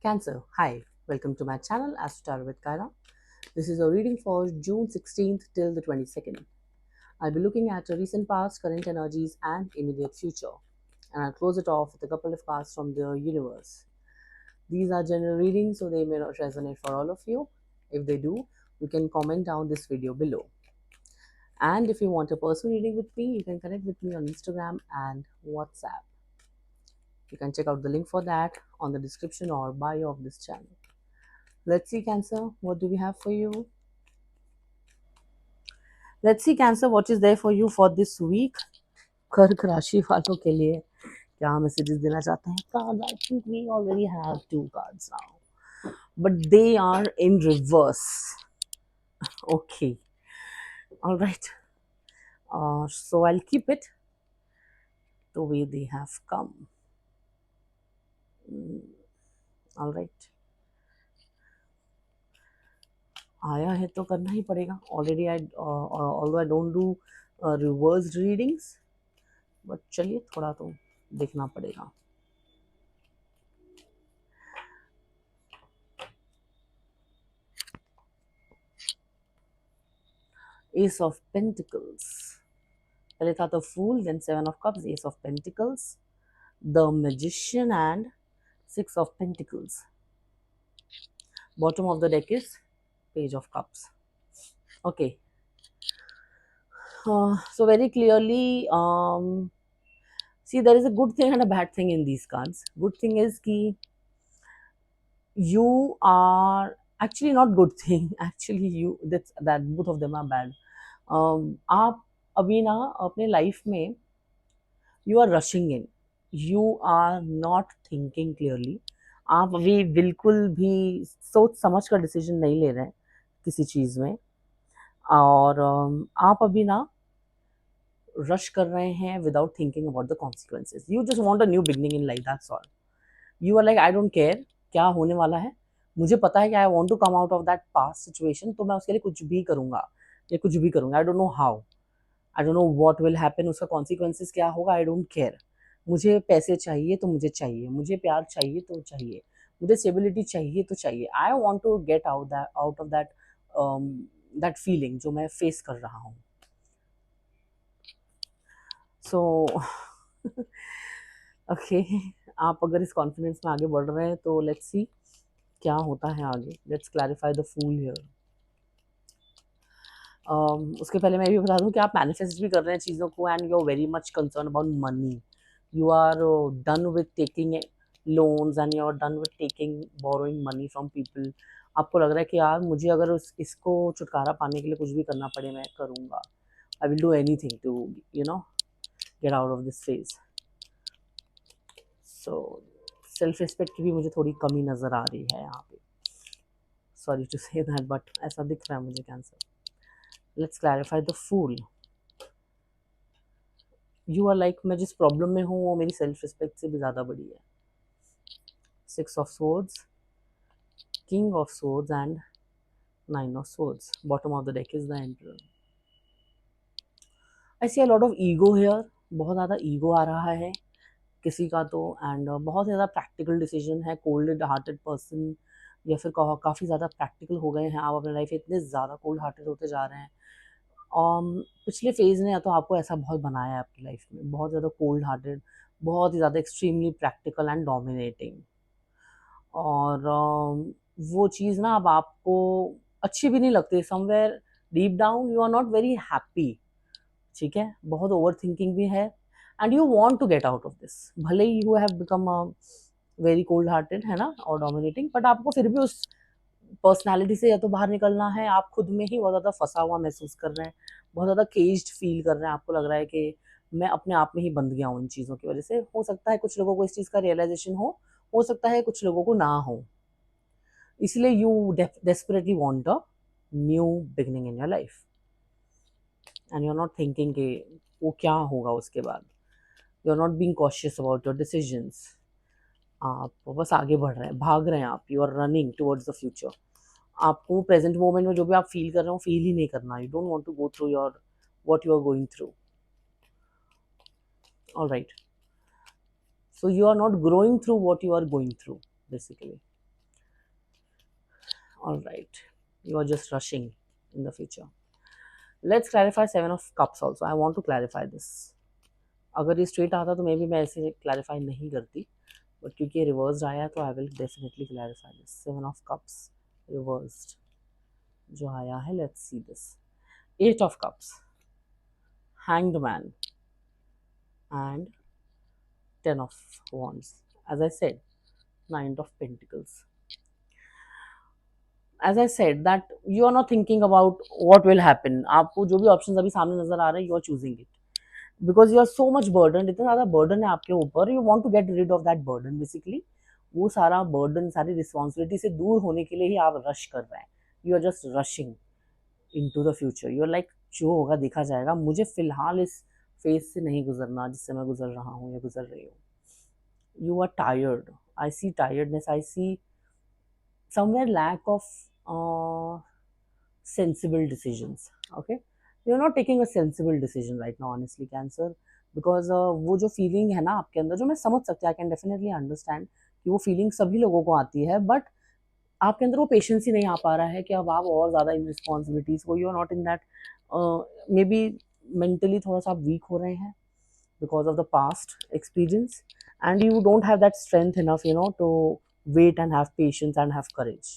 Cancer, hi, welcome to my channel Astro with Kyra. This is a reading for June 16th till the 22nd. I'll be looking at a recent past, current energies, and immediate future. And I'll close it off with a couple of cards from the universe. These are general readings, so they may not resonate for all of you. If they do, you can comment down this video below. And if you want a personal reading with me, you can connect with me on Instagram and WhatsApp. You can check out the link for that on the description or bio of this channel. Let's see, Cancer, what do we have for you? Let's see, Cancer, what is there for you for this week? कर्क राशि वालों के लिए क्या messages देना चाहते हैं card? I think we already have two cards now, but they are in reverse. Okay, all right. So I'll keep it the way they have come. All right. आया है तो करना ही पड़ेगा. Already although I don't do reversed readings, but चलिए थोड़ा तो देखना पड़ेगा. Ace of Pentacles. पहले था the Fool, then Seven of Cups, Ace of Pentacles, the Magician, and Six of Pentacles. Bottom of the deck is Page of Cups. Okay. So very clearly, see, there is a good thing and a bad thing in these cards. Good thing is कि you are actually not good thing. Actually, that both of them are bad. आप अभी ना अपने life में you are rushing in, you are not thinking clearly. आप अभी बिल्कुल भी सोच समझ कर डिसीजन नहीं ले रहे हैं किसी चीज़ में, और आप अभी ना रश कर रहे हैं without thinking about the consequences. You just want a new beginning in life, that's all. You are like I don't care क्या होने वाला है, मुझे पता है कि I want to come out of that past situation, तो मैं उसके लिए कुछ भी करूँगा या कुछ भी करूँगा. I don't know how, I don't know what will happen, उसका कॉन्सिक्वेंसेज क्या होगा, आई डोंट केयर. मुझे पैसे चाहिए तो मुझे चाहिए, मुझे प्यार चाहिए तो चाहिए, मुझे स्टेबिलिटी चाहिए तो चाहिए. I want to get out of that that feeling जो मैं फेस कर रहा हूँ. सो ओके, आप अगर इस कॉन्फिडेंस में आगे बढ़ रहे हैं तो लेट्स सी क्या होता है आगे. Let's clarify the fool here. उसके पहले मैं ये भी बता दूं कि आप मैनिफेस्ट भी कर रहे हैं चीज़ों को, and you are very much concern about money. You are done with taking loans, and you are done with taking borrowing money from people. आपको लग रहा है कि यार मुझे अगर इसको छुटकारा पाने के लिए कुछ भी करना पड़े मैं करूँगा. I will do anything to get out of this phase. So self respect की भी मुझे थोड़ी कमी नज़र आ रही है यहाँ पे. Sorry to say that, but ऐसा दिख रहा है मुझे. Cancer, let's clarify the fool. You are like मैं जिस प्रॉब्लम में हूँ वो मेरी सेल्फ रिस्पेक्ट से भी ज़्यादा बड़ी है. Six of swords, king of swords, and nine of swords. Bottom of the deck is the emperor. I see a lot of ego here. बहुत ज़्यादा ईगो आ रहा है किसी का तो, एंड बहुत ज़्यादा प्रैक्टिकल डिसीजन है. कोल्ड हार्टेड पर्सन, या फिर काफ़ी ज़्यादा प्रैक्टिकल हो गए हैं आप अपने लाइफ में, इतने ज़्यादा कोल्ड हार्टेड होते जा रहे हैं. पिछले फेज़ ने या तो आपको ऐसा बहुत बनाया है आपकी लाइफ में, बहुत ज़्यादा कोल्ड हार्टेड, बहुत ही ज़्यादा एक्सट्रीमली प्रैक्टिकल एंड डोमिनेटिंग. और वो चीज़ ना अब आपको अच्छी भी नहीं लगती. Somewhere deep down you are not very happy. ठीक है, बहुत ओवर थिंकिंग भी है, and you want to get out of this. भले ही you have become very cold hearted है ना, और डोमिनेटिंग, बट आपको फिर भी उस पर्सनालिटी से या तो बाहर निकलना है. आप खुद में ही बहुत ज़्यादा फंसा हुआ महसूस कर रहे हैं, बहुत ज़्यादा केज्ड फील कर रहे हैं. आपको लग रहा है कि मैं अपने आप में ही बंध गया हूँ इन चीज़ों की वजह से. हो सकता है कुछ लोगों को इस चीज़ का रियलाइजेशन हो सकता है कुछ लोगों को ना हो. इसलिए you desperately want a new beginning in your life, and you are not thinking कि वो क्या होगा उसके बाद. You are not being cautious about your decisions. आप बस आगे बढ़ रहे हैं, भाग रहे हैं आप. You are running towards the future. आपको प्रेजेंट मोमेंट में जो भी आप फील कर रहे हो फील ही नहीं करना. You don't want to go through your what you are going through. All right, so you are not growing through what you are going through basically. All right, you are just rushing in the future. Let's clarify seven of cups also. I want to clarify this. अगर ये straight आता तो may be मैं ऐसे clarify नहीं करती, but क्योंकि ये रिवर्स्ड आया तो I will definitely clarify this. Seven of cups reversed जो आया है, let's see this. Eight of cups, hanged man and ten of wands. As I said, nine of pentacles. As I said that you are not thinking about what will happen. आपको जो भी options अभी सामने नजर आ रहे हैं, you are choosing it because you are so much burden. इतना ज़्यादा बर्डन है आपके ऊपर, you want to get rid of that burden. Basically वो सारा बर्डन, सारी रिस्पॉन्सिबिलिटी से दूर होने के लिए ही आप रश कर रहे हैं. You are just rushing into the future. You are like जो होगा देखा जाएगा, मुझे फिलहाल इस फेज से नहीं गुजरना जिससे मैं गुजर रहा हूँ या गुजर रही हूँ. You are tired. I see tiredness. I see somewhere lack of sensible decisions. Okay, you're not taking a sensible decision right now, honestly, Cancer, because वो जो फीलिंग है ना आपके अंदर, जो मैं समझ सकती हूँ, आई कैन डेफिनेटली अंडरस्टैंड कि वो फीलिंग सभी लोगों को आती है, बट आपके अंदर वो पेशेंस ही नहीं आ पा रहा है कि अब आप और ज़्यादा इन रिस्पॉन्सिबिलिटीज़ को, you are not in that, maybe mentally थोड़ा सा आप वीक हो रहे हैं because of the past experience, and you don't have that strength enough, you know, to wait and have patience and have courage.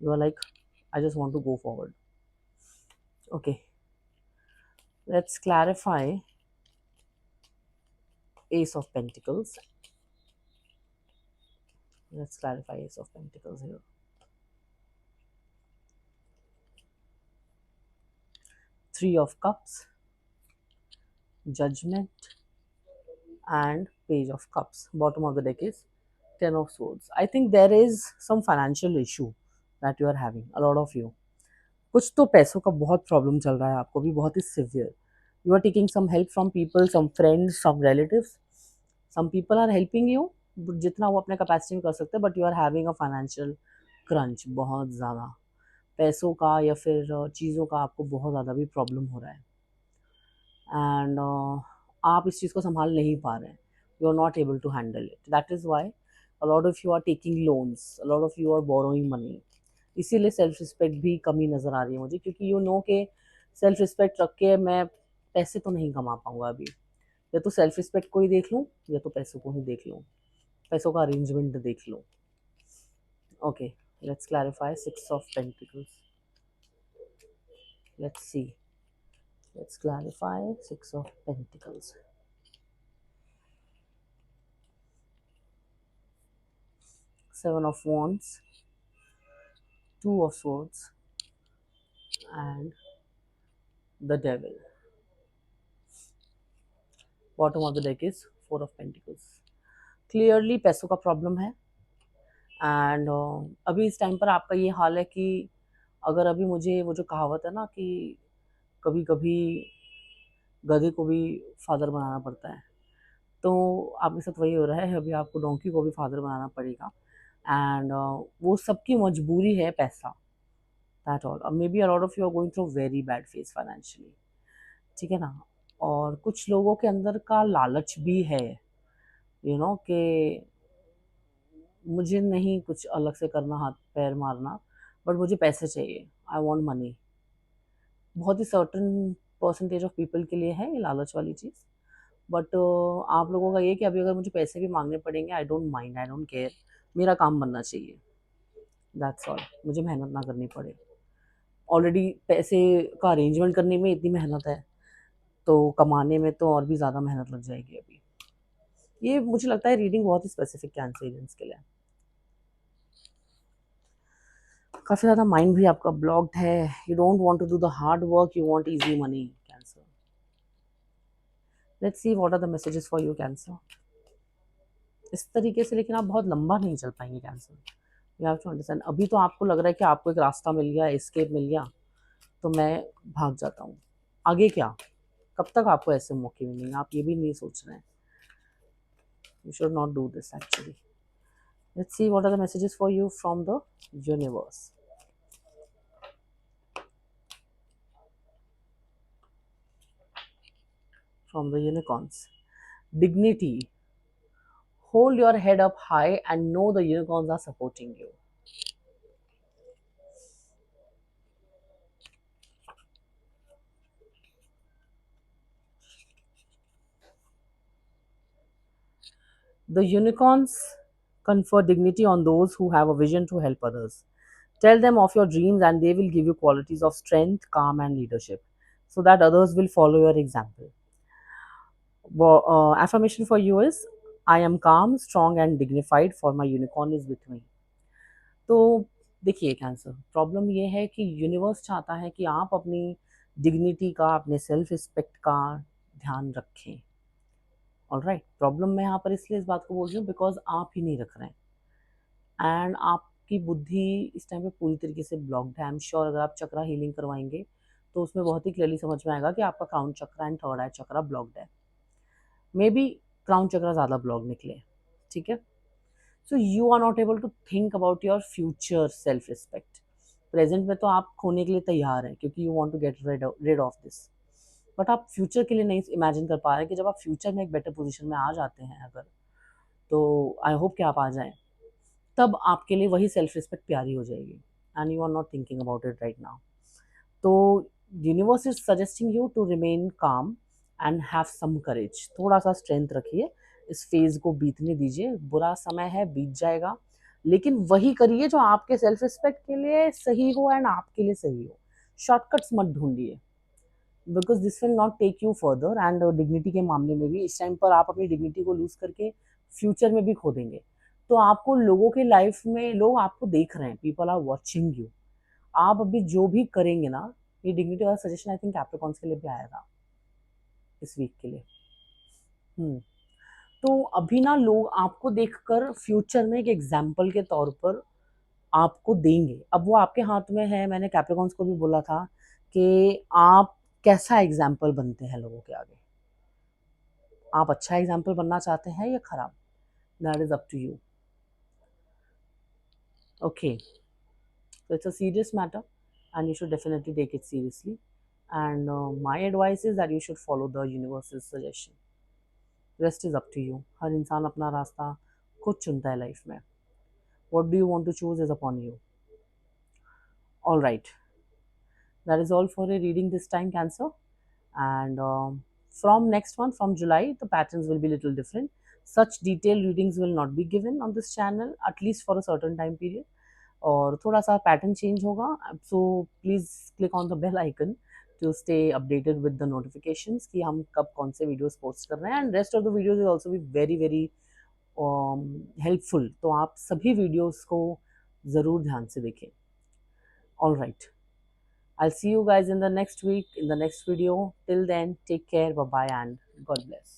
You are like, I just want to go forward. Okay, let's clarify Ace of Pentacles. Let's clarify Ace of Pentacles here. Three of Cups, Judgment, and Page of Cups. Bottom of the deck is Ten of Swords. I think there is some financial issue that you are having, a lot of you. कुछ तो पैसों का बहुत problem चल रहा है आपको भी, बहुत ही severe. You are taking some help from people, some friends, some relatives. Some people are helping you जितना वो अपने कैपेसिटी में कर सकते हैं, but you are having a financial crunch. बहुत ज़्यादा पैसों का या फिर चीज़ों का आपको बहुत ज़्यादा भी प्रॉब्लम हो रहा है, एंड आप इस चीज़ को संभाल नहीं पा रहे हैं. You are not able to handle it. That is why a lot of you are taking loans, a lot of you are borrowing money. इसीलिए सेल्फ रिस्पेक्ट भी कमी नज़र आ रही है मुझे, क्योंकि यू नो के सेल्फ रिस्पेक्ट रख के मैं पैसे तो नहीं कमा पाऊँगा अभी. या तो सेल्फ रिस्पेक्ट को ही देख लूँ या तो पैसों को ही देख लूँ, पैसों का अरेंजमेंट देख लूँ. Okay, let's clarify six of pentacles. Let's see. Let's clarify six of pentacles. Seven of Wands, Two of Swords, and the Devil. Bottom of the deck is Four of Pentacles. Clearly पैसों का problem है, and अभी इस time पर आपका ये हाल है कि अगर अभी मुझे वो जो कहावत है ना कि कभी कभी गधे को भी फादर बनाना पड़ता है, तो आपके साथ वही हो रहा है. अभी आपको डोंकी को भी फादर बनाना पड़ेगा, एंड वो सबकी मजबूरी है पैसा. That all. Maybe a lot of you are going through very bad phase financially. ठीक है ना. और कुछ लोगों के अंदर का लालच भी है, यू नो कि मुझे नहीं कुछ अलग से करना, हाथ पैर मारना, बट मुझे पैसे चाहिए. I want money. बहुत ही सर्टन परसेंटेज ऑफ पीपल के लिए है ये लालच वाली चीज़, बट आप लोगों का ये कि अभी अगर मुझे पैसे भी मांगने पड़ेंगे, I don't mind, I don't care. मेरा काम बनना चाहिए, दैट्स ऑल. मुझे मेहनत ना करनी पड़े. ऑलरेडी पैसे का अरेंजमेंट करने में इतनी मेहनत है, तो कमाने में तो और भी ज़्यादा मेहनत लग जाएगी अभी. ये मुझे लगता है रीडिंग बहुत ही स्पेसिफिक कैंसरियंस के लिए. काफ़ी ज़्यादा माइंड भी आपका ब्लॉक्ड है. You don't want to do the hard work, you want easy money. Cancer. Let's see what are the messages for you cancer. इस तरीके से लेकिन आप बहुत लंबा नहीं चल पाएंगे cancer. You have to understand. अभी तो आपको लग रहा है कि आपको एक रास्ता मिल गया, एस्केप मिल गया, तो मैं भाग जाता हूँ. आगे क्या, कब तक आपको ऐसे मौके मिलेंगे, आप ये भी नहीं सोच रहे हैं. You should not do this actually. Let's see what are the messages for you from the universe. From the unicorns. Dignity. Hold your head up high and know the unicorns are supporting you. The unicorns confer dignity on those who have a vision to help others. Tell them of your dreams and they will give you qualities of strength, calm, and leadership so that others will follow your example. Affirmation for you is I am calm, strong, and dignified, for my unicorn is with me. तो देखिए cancer problem ये है कि universe चाहता है कि आप अपनी डिग्निटी का, अपने सेल्फ रिस्पेक्ट का ध्यान रखें। ऑलराइट, प्रॉब्लम मैं यहाँ पर इसलिए इस बात को बोल रही हूँ बिकॉज आप ही नहीं रख रहे हैं एंड आपकी बुद्धि इस टाइम पे पूरी तरीके से ब्लॉक्ड है। आई एम श्योर अगर आप चक्रा हीलिंग करवाएंगे तो उसमें बहुत ही क्लियरली समझ में आएगा कि आपका crown chakra and third eye chakra blocked है। मे बी क्राउन चक्रा ज़्यादा ब्लॉक निकले, ठीक है। So you are not able to think about your future self respect. Present में तो आप खोने के लिए तैयार हैं क्योंकि you want to get rid of this, but आप फ्यूचर के लिए नहीं इमेजिन कर पा रहे कि जब आप फ्यूचर में एक बेटर पोजीशन में आ जाते हैं अगर, तो आई होप कि आप आ जाएं, तब आपके लिए वही सेल्फ रिस्पेक्ट प्यारी हो जाएगी and you are not thinking about it right now. तो universe is suggesting you to remain calm and have some courage. थोड़ा सा स्ट्रेंथ रखिए, इस फेज को बीतने दीजिए, बुरा समय है बीत जाएगा, लेकिन वही करिए जो आपके सेल्फ रिस्पेक्ट के लिए सही हो एंड आपके लिए सही हो। शॉर्टकट्स मत ढूंढिए because this will not take you further and dignity के मामले में भी इस टाइम पर आप अपनी डिग्निटी को लूज करके फ्यूचर में भी खो देंगे। तो आपको लोगों के लाइफ में लोग आपको देख रहे हैं, पीपल आर वॉचिंग यू। आप अभी जो भी करेंगे ना, ये डिग्निटी वाला सजेशन आई थिंक कैप्रिकॉन्स के लिए भी आया था इस वीक के लिए। तो अभी ना लोग आपको देखकर फ्यूचर में एक एग्जाम्पल के तौर पर आपको देंगे। अब वो आपके हाथ में है, मैंने कैप्रिकॉन्स को भी बोला था कि आप कैसा एग्जाम्पल बनते हैं लोगों के आगे। आप अच्छा एग्जाम्पल बनना चाहते हैं या खराब, that is up to you. Okay, so it's a serious matter and you should definitely take it seriously, and my advice is that you should follow the universe's suggestion. Rest is up to you. हर इंसान अपना रास्ता खुद चुनता है life में। what do you want to choose is upon you. All right, that is all for a reading this time, Cancer. And from next month, from July, the patterns will be little different. Such detailed readings will not be given on this channel, at least for a certain time period. और थोड़ा सा pattern change होगा, so please click on the bell icon to stay updated with the notifications कि हम कब कौन से videos post कर रहे हैं। And rest of the videos is also be very very helpful, तो आप सभी वीडियोस को ज़रूर ध्यान से देखें। All right, I'll see you guys in the next week, in the next video. Till then, take care, bye bye, and God bless.